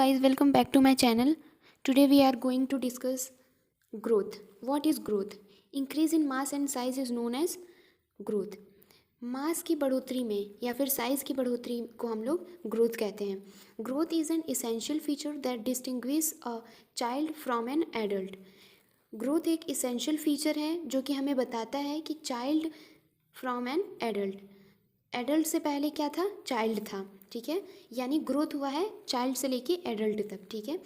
guys, welcome back to my channel. Today we are going to discuss growth. What is growth? Increase in mass and size is known as growth. मास की बढ़ोतरी में या फिर size की बढ़ोतरी को हम लोग ग्रोथ कहते हैं. Growth is an essential feature that distinguish a child from an adult. Growth एक इसेंशियल फीचर है जो कि हमें बताता है कि child from an adult. Adult से पहले क्या था? चाइल्ड था. ठीक है, यानी ग्रोथ हुआ है चाइल्ड से लेके एडल्ट तक. ठीक है,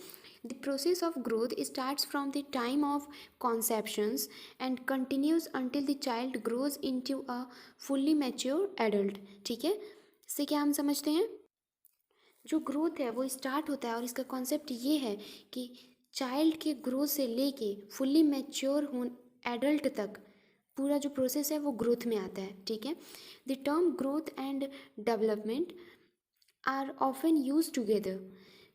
the process of growth starts from the time of conceptions and continues until the child grows into a fully mature adult. ठीक है, इससे क्या हम समझते हैं? जो ग्रोथ है वो स्टार्ट होता है और इसका कॉन्सेप्ट ये है कि चाइल्ड के ग्रोथ से लेके फुल्ली मैच्योर हो एडल्ट तक पूरा जो प्रोसेस है वो ग्रोथ में आता है. ठीक है, the term growth and development are often use together.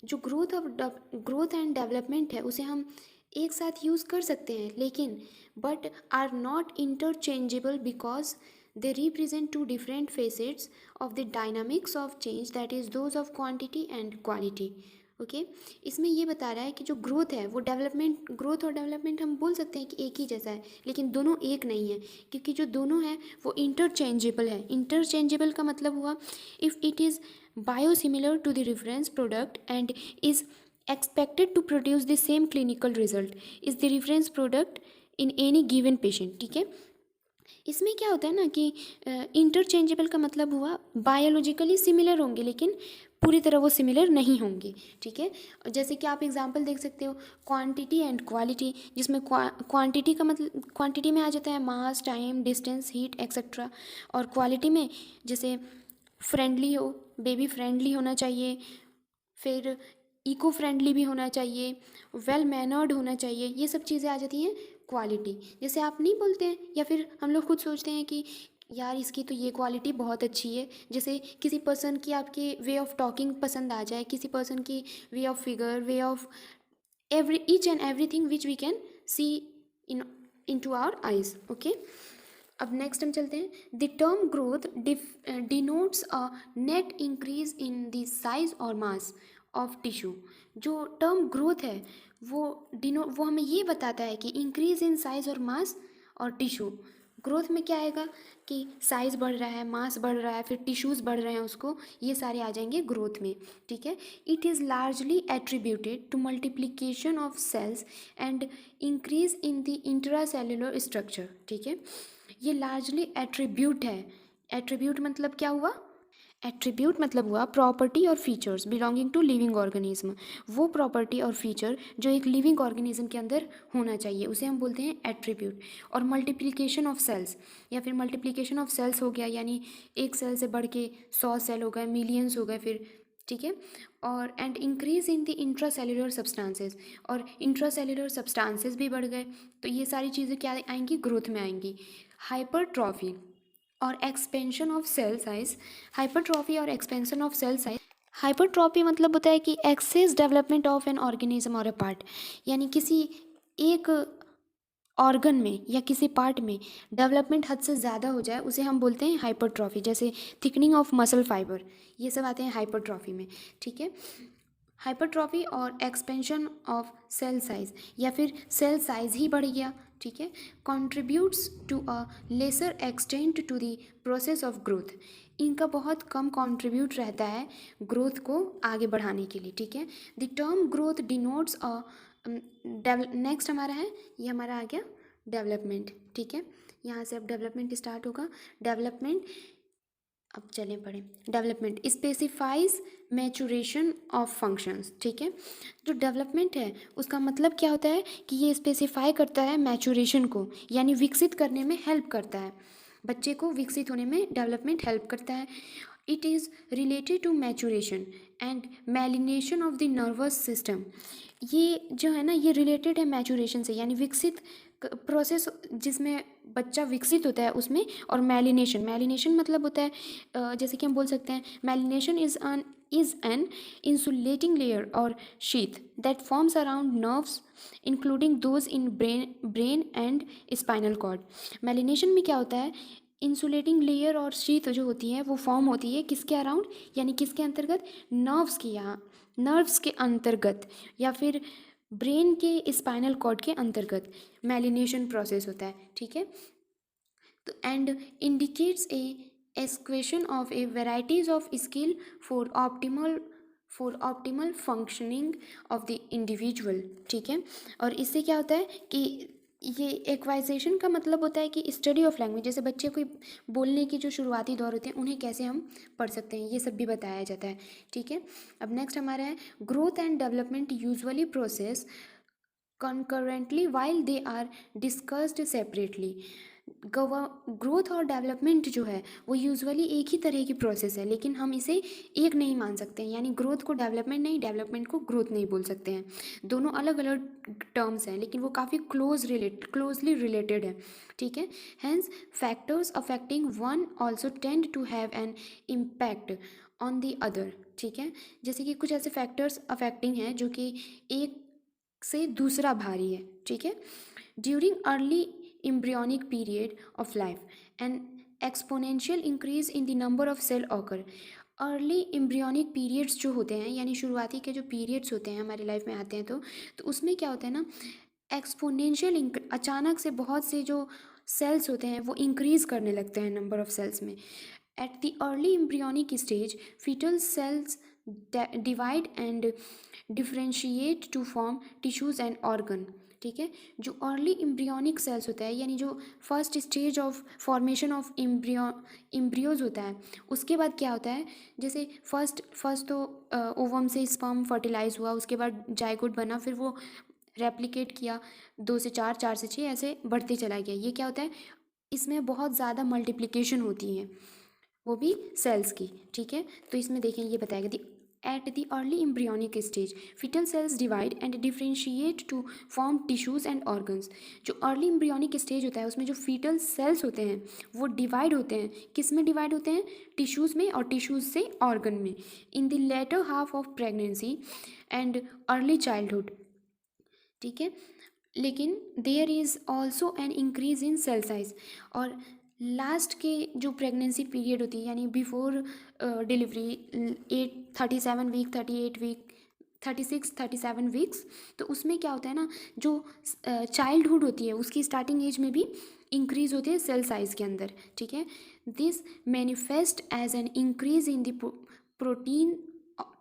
जो ग्रोथ एंड डेवलपमेंट है उसे हम एक साथ यूज़ कर सकते हैं, लेकिन but are not interchangeable because they represent two different facets of the dynamics of change, that is those of quantity and quality. Okay, इसमें ये बता रहा है कि जो ग्रोथ है वो ग्रोथ और डेवलपमेंट हम बोल सकते हैं कि एक ही जैसा है, लेकिन दोनों एक नहीं है, क्योंकि जो दोनों है वो इंटरचेंजेबल है. इंटरचेंजेबल का मतलब हुआ if it is biosimilar to the reference product and is expected to produce the same clinical result is the reference product in any given patient. ठीक है, इसमें क्या होता है ना कि इंटरचेंजेबल का मतलब हुआ बायोलॉजिकली सिमिलर होंगे लेकिन पूरी तरह वो सिमिलर नहीं होंगे. ठीक है, जैसे कि आप एग्जांपल देख सकते हो क्वांटिटी एंड क्वालिटी, जिसमें क्वांटिटी का मतलब क्वांटिटी में आ जाता है मास, टाइम, डिस्टेंस, हीट एक्सेट्रा, और क्वालिटी में जैसे फ्रेंडली हो, बेबी फ्रेंडली होना चाहिए, फिर इको फ्रेंडली भी होना चाहिए, वेल मैनर्ड होना चाहिए, ये सब चीज़ें आ जाती हैं क्वालिटी. जैसे आप नहीं बोलते हैं या फिर हम लोग खुद सोचते हैं कि यार इसकी तो ये क्वालिटी बहुत अच्छी है. जैसे किसी पर्सन की आपकी वे ऑफ टॉकिंग पसंद आ जाए, किसी पर्सन की way of figure, way of each and everything which we can see into our eyes. Okay, अब नेक्स्ट हम चलते हैं. The term growth denotes a net increase in the size और mass of tissue. जो term growth है वो हमें ये बताता है कि इंक्रीज इन साइज और मास और टिश्यू. ग्रोथ में क्या आएगा कि साइज़ बढ़ रहा है, मास बढ़ रहा है, फिर टिश्यूज़ बढ़ रहे हैं, उसको ये सारे आ जाएंगे ग्रोथ में. ठीक है, it is largely attributed to multiplication of cells and increase in the intracellular structure. ठीक है, ये लार्जली एट्रीब्यूट है. एट्रीब्यूट मतलब क्या हुआ? एट्रीब्यूट मतलब हुआ प्रॉपर्टी और features belonging to living organism. वो प्रॉपर्टी और फीचर जो एक लिविंग ऑर्गेनिज्म के अंदर होना चाहिए उसे हम बोलते हैं एट्रीब्यूट. और मल्टीप्लिकेशन ऑफ सेल्स या फिर मल्टीप्लिकेशन ऑफ सेल्स हो गया, यानी एक सेल से बढ़ के 100 सेल हो गए, मिलियंस हो गए फिर. ठीक है, और and increase in the intracellular substances, और इंट्रासेल्युलर सब्सटेंसेस भी बढ़ गए. तो ये सारी चीज़ें क्या आएंगी? ग्रोथ में आएंगी. हाइपरट्रॉफी और expansion of cell size. Hypertrophy और expansion of cell size. Hypertrophy मतलब होता है कि excess development of an organism और ए पार्ट, यानी किसी एक ऑर्गन में या किसी पार्ट में डेवलपमेंट हद से ज़्यादा हो जाए उसे हम बोलते हैं हाइपरट्रॉफी. जैसे थिकनिंग ऑफ मसल फाइबर, ये सब आते हैं हाइपरट्रॉफी में. ठीक है, हाइपरट्रॉफी और एक्सपेंशन ऑफ सेल साइज या फिर सेल साइज ही बढ़ गया. ठीक है, contributes to a lesser extent to the process of growth. इनका बहुत कम कंट्रीब्यूट रहता है ग्रोथ को आगे बढ़ाने के लिए. ठीक है, the term growth denotes a next हमारा है, ये हमारा आ गया डेवलपमेंट. ठीक है, यहाँ से अब डेवलपमेंट स्टार्ट होगा. डेवलपमेंट, अब चलें पढ़ें. Development specifies maturation of functions. ठीक है, जो डेवलपमेंट है उसका मतलब क्या होता है कि ये स्पेसिफाई करता है मैचुरेशन को, यानी विकसित करने में हेल्प करता है. बच्चे को विकसित होने में डेवलपमेंट हेल्प करता है. It is related to maturation and myelination of the nervous system. ये जो है ना, ये रिलेटेड है मैचुरेशन से, यानी विकसित प्रोसेस जिसमें बच्चा विकसित होता है उसमें. और मेलिनेशन मतलब होता है जैसे कि हम बोल सकते हैं मेलिनेशन is an insulating layer or sheath that forms around nerves including those in brain and spinal cord. मेलिनेशन में क्या होता है? इंसुलेटिंग लेयर और शीथ जो होती है वो फॉर्म होती है किसके अराउंड, यानी किसके अंतर्गत? नर्व्स की. यहाँ नर्व्स के अंतर्गत या फिर ब्रेन के स्पाइनल कॉर्ड के अंतर्गत मेलिनेशन प्रोसेस होता है, ठीक है। तो and indicates a acquisition of a varieties of skill for optimal functioning of the individual, ठीक है। और इससे क्या होता है कि ये एक्वाइजेशन का मतलब होता है कि स्टडी ऑफ लैंग्वेज, जैसे बच्चे कोई बोलने की जो शुरुआती दौर होते हैं उन्हें कैसे हम पढ़ सकते हैं, ये सब भी बताया जाता है, ठीक है। अब नेक्स्ट हमारा है growth and development usually process concurrently while they are discussed separately। Growth और डेवलपमेंट जो है वो यूजुअली एक ही तरह की प्रोसेस है, लेकिन हम इसे एक नहीं मान सकते हैं, यानी ग्रोथ को डेवलपमेंट नहीं, डेवलपमेंट को ग्रोथ नहीं बोल सकते हैं। दोनों अलग अलग टर्म्स हैं, लेकिन वो काफ़ी क्लोजली रिलेटेड है, ठीक है। Hence factors affecting one also tend to have an impact on the other, ठीक है। जैसे कि कुछ ऐसे फैक्टर्स अफेक्टिंग हैं जो कि एक से दूसरा भारी है, ठीक है। During early embryonic period of life an exponential increase in the number of cell occur। Early embryonic periods जो होते हैं, यानी शुरुआती के जो पीरियड्स होते हैं हमारी लाइफ में आते हैं, तो उसमें क्या होता है ना, एक्सपोनेंशियल अचानक से बहुत से जो सेल्स होते हैं वो इंक्रीज करने लगते हैं नंबर ऑफ सेल्स में। At the early embryonic stage fetal cells divide and differentiate to form tissues and organ, ठीक है। जो अर्ली एम्ब्रियोनिक सेल्स होता है, यानी जो first stage of formation of embryos होता है, उसके बाद क्या होता है, जैसे फर्स्ट तो ओवम से स्पर्म फर्टिलाइज हुआ, उसके बाद जाइगोट बना, फिर वो रेप्लिकेट किया 2 से 4, 4 से 6, ऐसे बढ़ते चला गया। ये क्या होता है, इसमें बहुत ज़्यादा मल्टीप्लिकेशन होती है, वो भी सेल्स की, ठीक है। तो इसमें देखें ये बताएगा the at the early embryonic stage fetal cells divide and differentiate to form tissues and organs. जो अर्ली एम्ब्रियोनिक स्टेज होता है उसमें जो फीटल सेल्स होते हैं वो डिवाइड होते हैं, किस में डिवाइड होते हैं, टिश्यूज़ में, और टिश्यूज़ से ऑर्गन में, in the latter half of pregnancy and early childhood, ठीक है। लेकिन there is also an increase in cell size. और लास्ट के जो प्रेगनेंसी पीरियड होती है, यानी before delivery 37 week, 38 week, 36, 37 weeks, तो उसमें क्या होता है ना, जो चाइल्डहुड होती है उसकी स्टार्टिंग एज में भी इंक्रीज होती है सेल साइज के अंदर, ठीक है। This manifest as an increase in the protein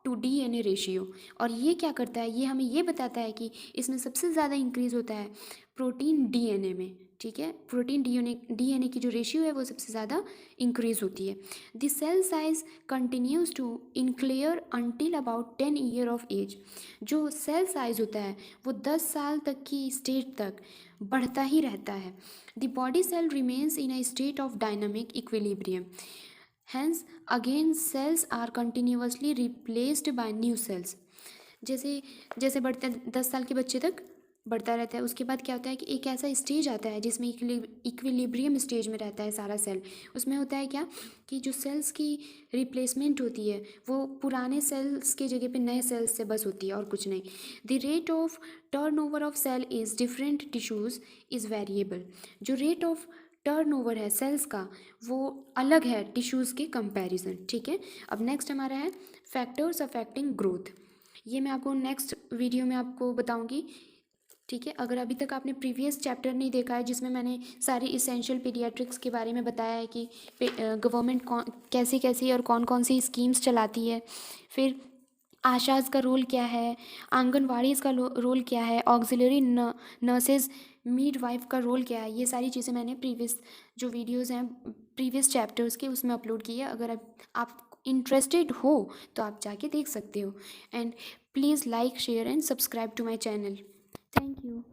to DNA ratio. और ये क्या करता है, ये हमें ये बताता है कि इसमें सबसे ज़्यादा इंक्रीज होता है प्रोटीन डीएनए में, ठीक है। प्रोटीन डीएनए की जो रेशियो है वो सबसे ज़्यादा इंक्रीज होती है। The cell size continues to increase until about 10 year of age. जो सेल साइज होता है वो 10 साल तक की स्टेज तक बढ़ता ही रहता है। The body cell remains in a state of dynamic equilibrium. Hence again cells are continuously replaced by new cells. जैसे जैसे बढ़ते 10 साल के बच्चे तक बढ़ता रहता है, उसके बाद क्या होता है कि एक ऐसा स्टेज आता है जिसमें इक्विलिब्रियम स्टेज में रहता है सारा सेल। उसमें होता है क्या कि जो सेल्स की रिप्लेसमेंट होती है वो पुराने सेल्स के जगह पे नए सेल्स से बस होती है और कुछ नहीं। The rate of turnover of cell is different tissues is variable. जो रेट ऑफ टर्नओवर है सेल्स का वो अलग है टिश्यूज़ के कंपैरिजन, ठीक है। अब नेक्स्ट हमारा है फैक्टर्स अफेक्टिंग ग्रोथ। ये मैं आपको नेक्स्ट वीडियो में आपको बताऊंगी, ठीक है। अगर अभी तक आपने प्रीवियस चैप्टर नहीं देखा है जिसमें मैंने सारी इसेंशियल पीडियाट्रिक्स के बारे में बताया है कि गवर्नमेंट कैसी कैसी और कौन कौन सी स्कीम्स चलाती है, फिर आशाज़ का रोल क्या है, आंगनवाड़ीज़ का रोल क्या है, ऑक्सिलरी नर्सेज मिडवाइफ का रोल क्या है, ये सारी चीज़ें मैंने प्रीवियस जो वीडियोज़ हैं प्रीवियस चैप्टर्स के उसमें अपलोड की है। अगर आप इंटरेस्टेड हो तो आप जाके देख सकते हो। And please like, share and subscribe to my channel. Thank you.